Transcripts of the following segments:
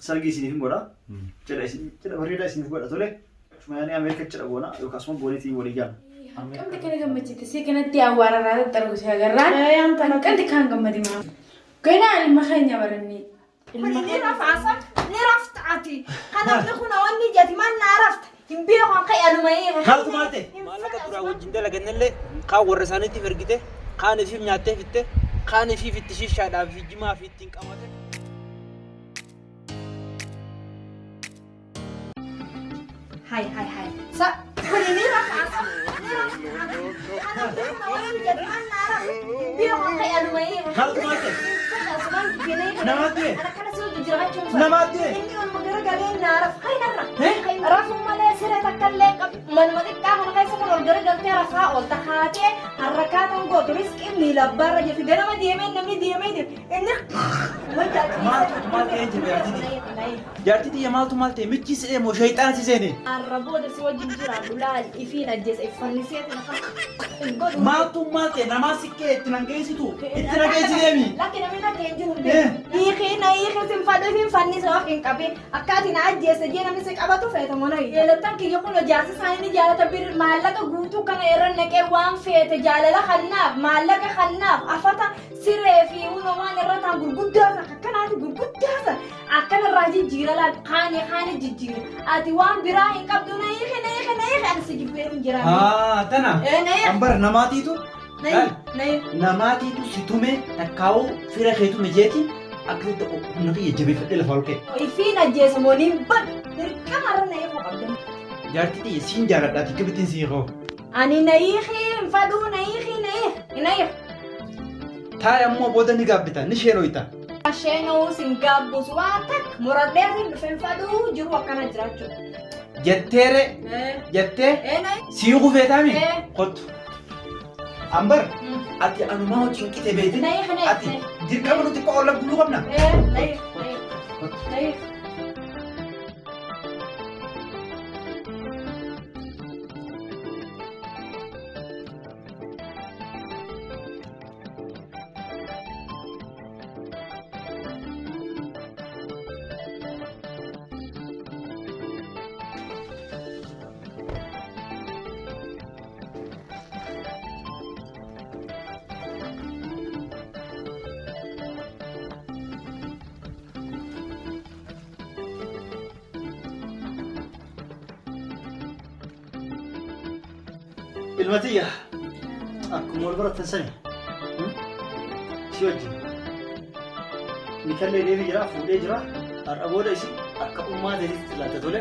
sargii isiniif godha. Cidha bareedaa isiniif godha tole. Shumaanii Ameerika cidha goona yookaas immoo booletii walii gaana. Kamti kana gammachiite si kanatti awwaara irraa tattarugu si agarraan. Kanti kan gammadi maa. Gana ilma keenya baranni. Ni rafaasa ni raftaati. Kanaaf kun wanni jati man na rafta. Himbiyo kan kay alumay. Haaltu maate. Maallaqa duraa wajjin dalaganillee kaan warra isaaniitiif ergite kaan ifiif nyaattee fitte kaan ifiif itti shishaadhaaf fi jimaa fi ittiin qabate. Hai. Sa ni rafaasa ni raftaati. Kanaaf kun wanni jati man na rafta. Himbiyo kan kay alumay. Haaltu maate. Namaate. Namaate. Inni on magara galee na raf. Hay narra. Rafu malee siree takkallee manuma xiqqaa kana keessa kan ol garagaltee rafaa ol tahaatee harrakaatan gootu riskii miila barra jirti ganama deemee namni deemee jirti inni jaartiti maaltu maal ta'e michi sidhee moo shayxaan si seene harra booda si wajjin jira dulaal ifiin ajjeesa iffanniseeti maaltu maal ta'e namaa sikkee itti nangeessitu itti nangeessideemi lakki namni lakkee hin jiru hiikii sin fannisa waqiin qabee akkaatiin ajjeesa jee namni si qabatu feetamoo nayi yeelottan kiyya kun jaarsi isaanii jaalata bir maallaqa guutuu kana irra naqee waan feete jaalala kannaaf maallaqa kannaaf afata siree fi uno waan irra taan gurguddaasa akkanaati gurguddaasa akkanarraa jijjiirala kaanii jijjiire ati waan biraa hin qabdu na hiike ani si jibbeeru hin jiraan tana ambar namaatiitu namaatiitu si tume takkaa'uu fira keetume jeeti akka humna kiyya jabeeffadhe lafa ol ka'e. Ifiin ajjeesa mooniin bad dirqamarra na eegaa qabdan. Jaartiti siin jaaladhaati kibbitiin siin hoo. Ani na hiikii faduu na hiikii. Taa'e ammoo booda ni gaabbita ni sheerooyita. Sheenuu sin gaabbusu waan takka muradhee sin dhufeen faduu jiru akkana jiraachuu. Jetteere jettee sii kufeetaami kottu. Ambar ati anumaa wajjin qixee beekti ati dirqama nuti qo'oo lagguluu qabna. Ilmatiya akkuma wal baratan sani si wajjin mikallee deebii jira fuudhee jira har'a booda isi akka ummaa deetitti laata tole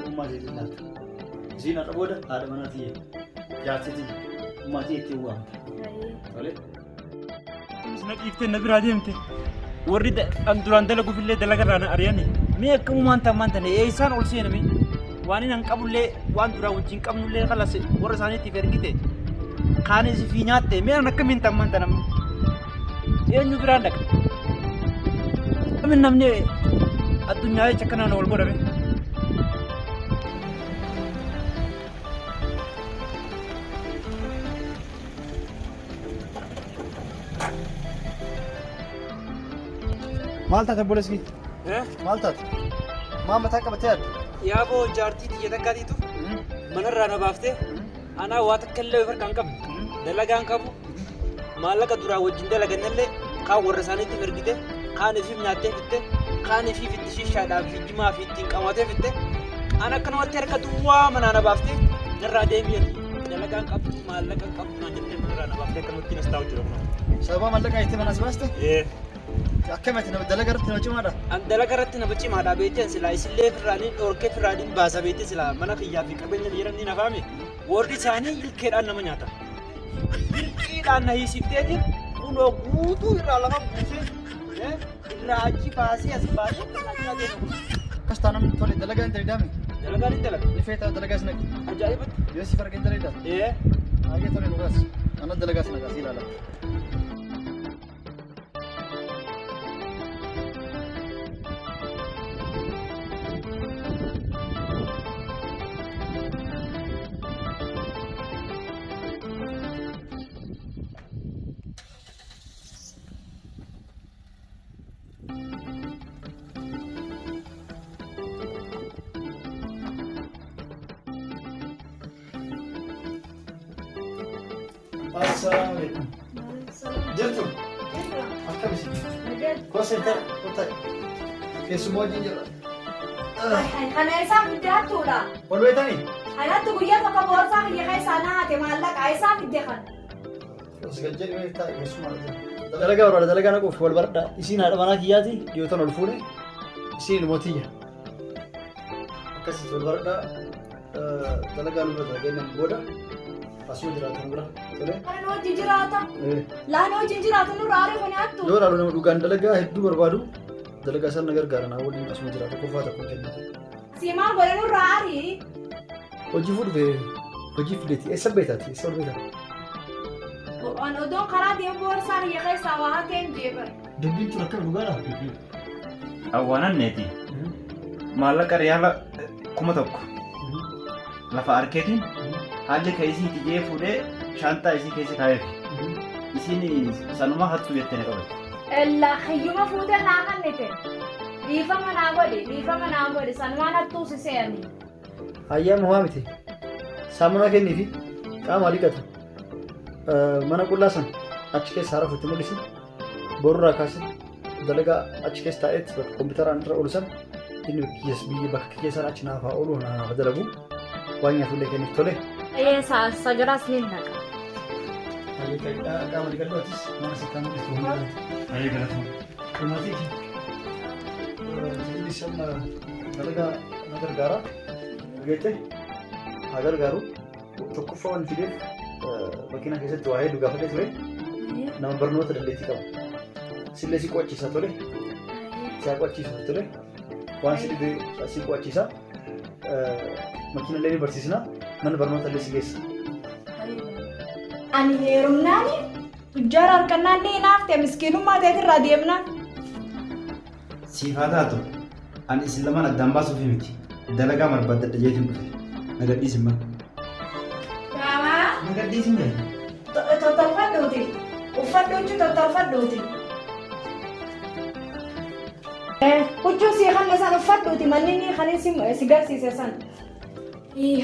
ummaa deetitti laata isiin har'a booda haadha manaa tiyye jaartiti ummaa tiyye ittiin waamta tole. Na dhiiftee na biraa deemte warri duraan dalaguufillee dalagarraa na ari'ani mee akkamumaan tammaan tane eessaan ol seename. Waan inni qabullee waan duraa wajjin qabnullee kalas warra isaaniitiif ergite kaanis fi nyaatte mee akkamiin tammaan tanam eenyu biraan dhaqa namni addunyaa jecha kanaan wal godhame. Maal taate boleski? Maal taate? Maal mataa qabatee yaaddu? Yaaboo jaartii xiyya takkaatiitu manarraa na baaftee anaa waa takka illee farkaan qabu dalagaan qabu maallaqa duraa wajjin dalaganillee kaan warra isaaniitiif ergite kaan ifiif nyaattee fitte kaan ifiif itti shishaadhaaf fi jimaa fi ittiin qamatee fitte an akka namatti harka duwwaa manaa na baaftee narraa deebi'ati dalagaan qabdu maallaqa qabdu naan jettee manarraa na baaftee akkanumatti nas taa'u jira. Sababa maallaqaa itti manas baaste? Akkamatti nama dalagarratti nama cimaadha? An dalagarratti nama cimaadha beekteen silaa isillee firraaniin dhorkee firraaniin baasa beekte silaa mana kiyyaa fi qabeenya jedhamni nafaame warri isaanii ilkeedhaan nama nyaata. Ilqiidhaan na hiisifteetiin kunoo guutuu irraa lafa buusee irraa achi baasee as baasee kan nyaatee Akkas taanamni tole dalagaa hin dalagaa? dalagaan hin dalaga. Ni feetaa dalagaa sin naqi? Ajaa'ibatti. Yoo si farga hin dalagaa? Haagee tole nugaas. Ana dalagaa sin naqaa si ilaala. Assalamualaikum. Jirtu akkam isin koseeta kota keessumoo jira. Kana isaa fiddaattuudha. Wal beetanii? Kanatti guyyaa tokko boorsaa kiyya keessaa naate maallaqa isaa fidde kan. Osgajjee beektaa keessumaa dalagaa barbaada dalagaa naquuf wal baradhaa isiin haadha manaa kiyyaati dhiyootan ol fuudhe isiin mootiyya akkasitti wal baradhaa dalagaa nurra dalagaa booda asuma jiraatan bira tole. Kana hojii jiraata. Laan hojii jiraatu nurra aaree kun hattu. Yoo ilaalu nama dhugaan dalagaa hedduu barbaadu dalagaa sana gargaara naa waliin asuma jiraata qofaa tokko kennu. Siimaan godhe nurra aarii. Hojii fuudhee hojii fideeti eessa beetaati eessa ol beetaati. Odoon karaa deemu boorsaa kiyya keessaa waa hateen jeebare. Dubbiin tun akkam dhugaadha. Awwaananneeti. Maallaqa riyaala 1,000 lafa arkeetiin haalli ka isii tijjee fuudhee shaantaa isii keessa kaa'eef isiin sanuma hattu jettee na qabate. Hiyyuma fuutee naa kannite. Dhiifama naa godhe sanumaan hattuu si se'anii. Hayyaa mo'aa miti. Saamunaa kenniifi qaama dhiqatu. Mana qullaa san achi keessa haara ofitti mul'isi. Borurraa kaasee dalagaa achi keessa taa'eetti bakka kompiitaraan irra oolu san inni biyya bakka keessaan achi naaf haa oolu naaf dalagu waan nyaatullee kenniif tole. Sagaraas ni naqa. Qaama dhiqadhootis mana sittaa mul'istu hundaa. Baay'ee galatama. Kanaafii inni sirna dalagaa na gargaara. Geette haa gargaaru tokkoffaa waan fideef makiina keessatti waa hedduu gaafatee ture nama barnoota dandeettii qaba. Sillee si qo'achiisa tole. Isaa qo'achiisu tole. Waan si qo'achiisa. Makiina illee ni barsiisna. Mana barnoota illee si geessa. Ani heerumnaani ijaara harkannaan ni naafte miskiinummaa ta'eetirraa deemnaan. Siif haa taatu ani isin lamaan addaan baasuuf miti. Dalagaa barbaadadha jeetiin dhufe. Nagadhiisin mana. Gamaa. Nagadhiisin gadi. Tottolfadhuuti. Uffadhuuti tottolfadhuuti. Huccuu sii kan isaan uffadhuuti manni ni kan si garsiise san.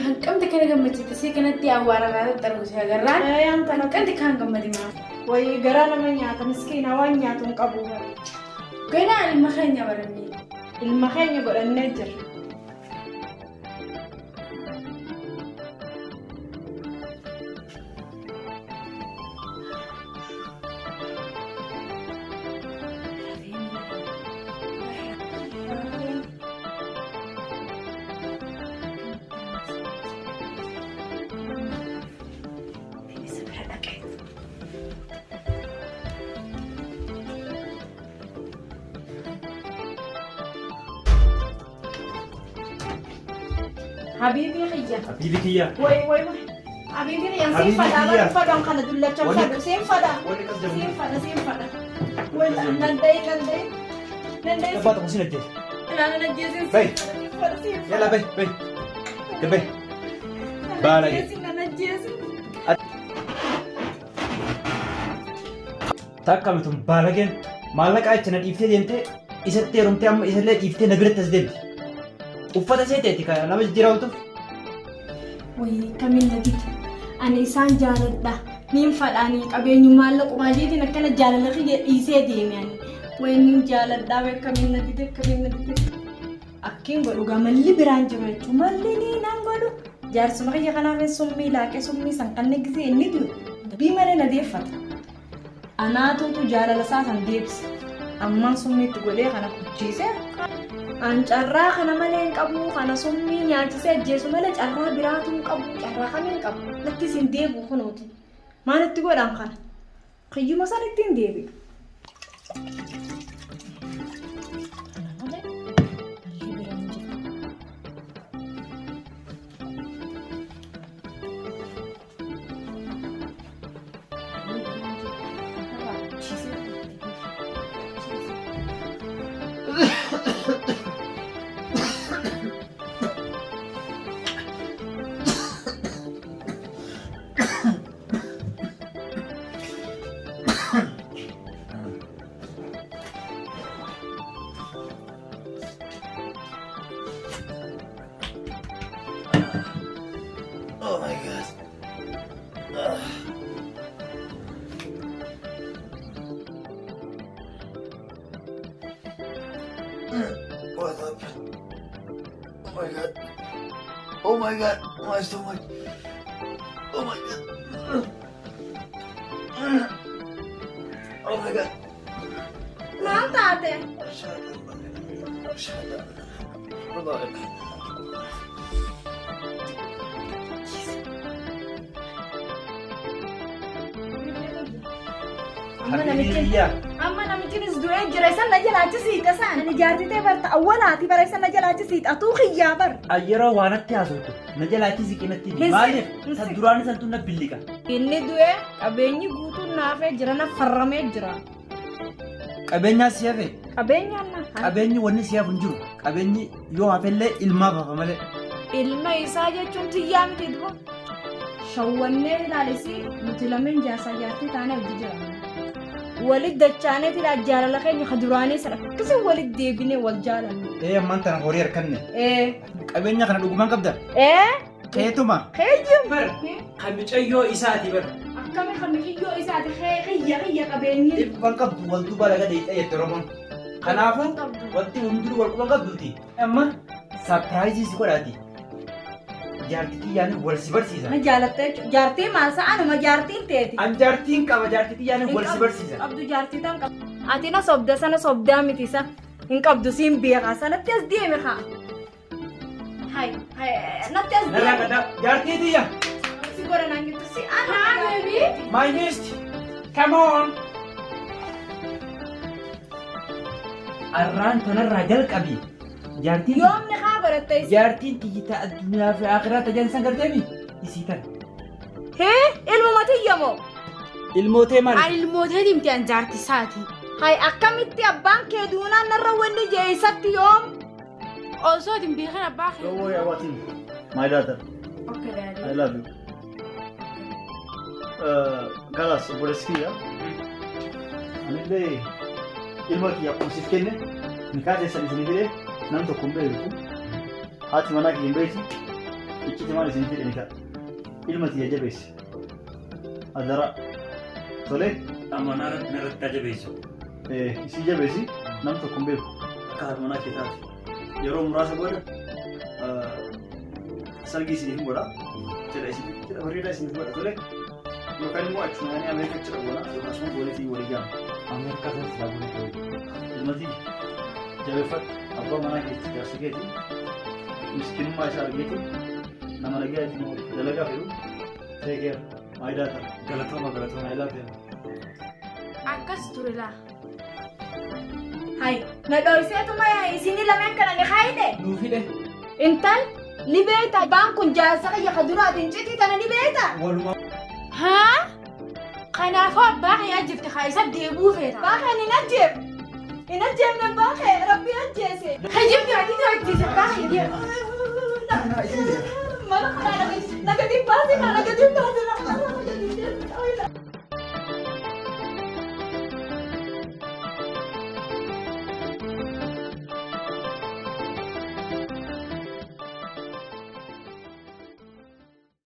Hanqamti kana gammachiite si kanatti awwaararraa tattaruusi agarraan. Hanqamti kan gammadi maa. Wayii garaa nama nyaata miskiina waan nyaatu hin qabu. Ganaa ilma keenya barannee. Ilma keenya godhannee jira. Habibi khiyya. Habibi kiyya. Wai. Habibi yang simfada kana dullachan fadu simfada. Simfada. Wai nandai. Apa tu mesin aja? Nana najis. Baik. Yalla baik. Baik. Bala lagi. Najis. Tak kami tu bala lagi. Malak aja nanti ifte jente. Isette rumte am iselle ifte nagret tasdem. Uffata seeteeti kan nama jijjiiramutu. Wayii kamiin nagiti. Ani isaan jaaladha. Niin fadhaanii qabeenyummaan laqumaa jeetiin akkana jaalala kiyya dhiisee deeme ani. Wayii niin jaaladhaa wayii kamiin nagiti. Akkiin godhu gamalli biraan jiru jechuun malli niin an godhu. Jaarsuma kiyya kanaaf summii laaqee summii san kanneen gisee inni jiru. Bii malee na deeffata. Anaatuutu jaalala isaa san deebise. Ammaan summiitti godhee kana kuchiisee. An carraa kana malee hin qabu kana summii nyaachisee ajjeesu malee carraa biraatu hin qabu carraa kamiin hin qabu lakki isin deebi'u kunuuti maalitti godhan kana kiyyuma san ittiin deebi'u. What happened? Oh my god. Oh my god. My stomach. Oh my god. Oh my god. Maal taate? Shut up. Amma namichinis du'ee jira isan na jalaachisiita isaan. Ani jaartitee barta awwalaati bara isan na jalaachisiita atuu xiyyaa bar. Yeroo waanatti haasoftu na jalaachisi qinatti maaliif ta duraan santu na billiqa. Inni du'ee qabeenyi guutuun naafee jira na farramee jira. Qabeenyaa si hafe. Qabeenyaan na. Qabeenyi wanni si hafu hin jiru. Qabeenyi yoo hafellee ilmaaf hafa malee. Ilma isaa jechuun xiyyaa miti du'a. Shawwannee ilaalisi nuti lameen jaarsaa jaartii taanee hojii jira. Walit dachaanee tila jaalala keenya kaduraanii sana akkasii walit deebinee wal jaalanne. Ammaan tana horii harkanne. Qabeenya kana dhugumaan qabda. Keetuma. Keeyyum. Bar kamicayyoo isaati bar. Akkami kamicayyoo isaati xiyya qabeenyi. Dhibban qabdu wal duba laga deexa jette Oromoon. Kanaafuu wanti hunduu wal quban qabduuti. Amma saapiraayizii si godhaati. Jaartii yaani wal si barsiisa. Na jaalattee jaartii maal sa'anuma jaartiin teeti. An jaartiin qaba jaartii yaani wal si barsiisa. Qabdu jaartii tan qabdu. Ati na sobda sana sobdaa miti isa. Hin qabdu siin beekaa sanatti as deeme haa. Hai natti as deeme. Narraa gaddaa jaartii tiyya. Si godha naan jettu si ana baby. My nest. Come on. Arraan tanarraa jalqabi. Jaartiin yoomni haa barattee isi. jaartiin tiyita addunyaa fi akhiraa tajaajilsan garteemi isii tan. Ilmuma tiyyamoo. Ilmootee maali? Ani ilmootee dimti an jaartii isaati. Hai akkamitti abbaan kee duunaan narra wanni jeesatti yoom. Osoo din beekan abbaa kee. Don't worry about him. My daughter. Okay, daddy. I love you. Galas, obboleessi ya. Anillee ilma kiyya kumsiif kenne nikaa teessan isinii fide nam tokko hin beeku. Haati manaa kiyya hin beekti. Icciti maal isinii fide nikaa. Ilma kiyya jabeessi. Adara. Tolee. Amanaa narratti ajabeessu. Isii jabeessi nam tokko hin beeku. Akka haati manaa kee taate. Yeroo muraasa booda sargii isiniif godha. Jedha bareedaa isiniif godha. Tolee. Yookaan immoo achuma yaani Ameerikaa jira goona akkasuma goonetii walii gaama. Ameerikaa sana silaa goone ta'u. Ilmatii jabeeffadhu abbaa manaa keetti jaarsa keeti miskinummaa isaa argeeti nama nagaatti dalagaa fedhu ta'e keera faayidaa ta'a. Galatooma Faayidaa ta'e. Akkas ture laa. Hai na dhoyseetuma isinii lameen kana ni haayide. Nuufidhe. Intal ni beekta abbaan kun jaarsa kiyya kaduraatiin citii tana ni beekta. Walumaa. Haa? Kanaafuu abbaa kee ajjifte haa isa deebuu feeta. Abbaa kee hin ajjeefne abbaa kee rabbi ajjeese. Hajjibdu ati ajjeese abbaa kee deemu. Mana kana nagadi baase